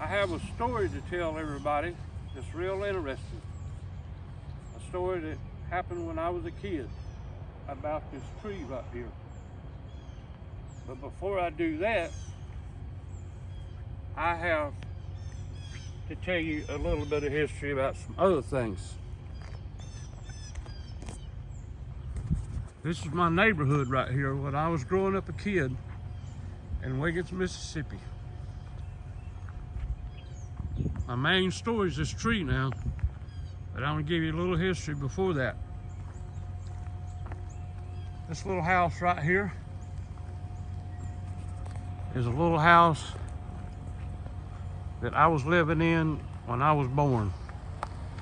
I have a story to tell everybody that's real interesting. A story that happened when I was a kid about this tree right here. But before I do that, I have to tell you a little bit of history about some other things. This is my neighborhood right here when I was growing up a kid in Wiggins, Mississippi. My main story is this tree now, but I'm gonna give you a little history before that. This little house right here is a little house that I was living in when I was born,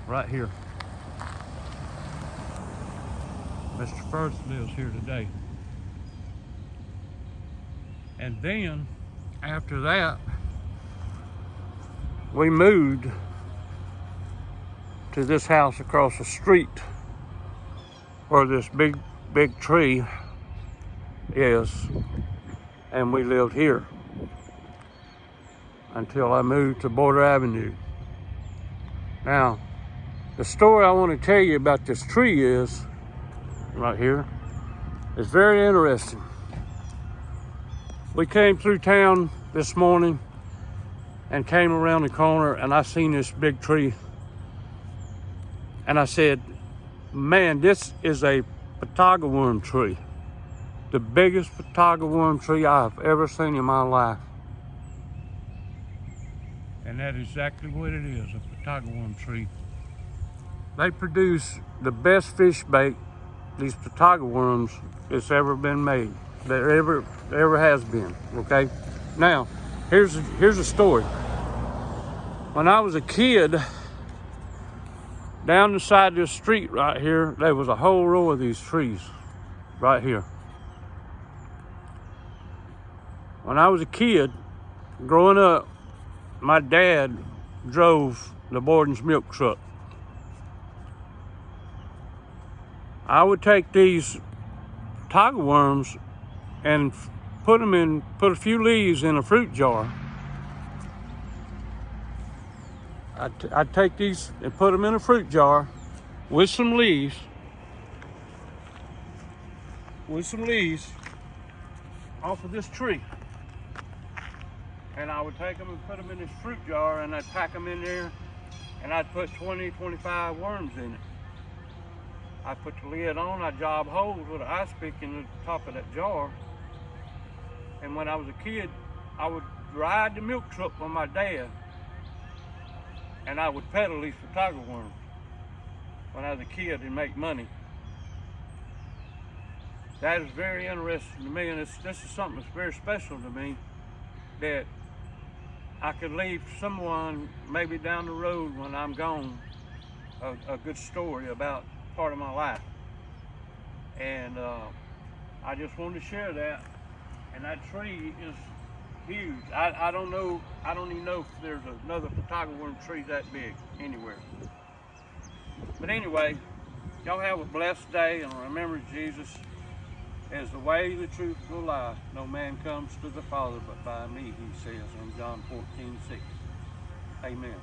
right here. Mr. Firth lives here today. And then, after that, we moved to this house across the street where this big tree is, and we lived here until I moved to Border Avenue. Now, the story I want to tell you about this tree is, right here, is very interesting. We came through town this morning and came around the corner, and I seen this big tree, and I said, man, this is a potato worm tree. The biggest potato worm tree I've ever seen in my life. And that is exactly what it is, a potato worm tree. They produce the best fish bait, these potato worms, that's ever been made. There ever has been, okay? Now, here's a story. When I was a kid, down the side of this street right here, there was a whole row of these trees right here. When I was a kid, growing up, my dad drove the Borden's milk truck. I would take these tiger worms and put a few leaves in a fruit jar. I'd take these and put them in a fruit jar with some leaves, off of this tree. And I would take them and put them in this fruit jar, and I'd pack them in there, and I'd put 20, 25 worms in it. I'd put the lid on, I'd job holes with an ice pick in the top of that jar. And when I was a kid, I would ride the milk truck with my dad, and I would peddle these potato worms when I was a kid and make money. That is very interesting to me, and this is something that's very special to me, that I could leave someone maybe down the road when I'm gone a good story about part of my life. And I just wanted to share that. And that tree is huge. I don't even know if there's another potato worm tree that big anywhere. But anyway, y'all have a blessed day, and remember, Jesus is the way, the truth, the life. No man comes to the Father but by me, he says in John 14:6. Amen.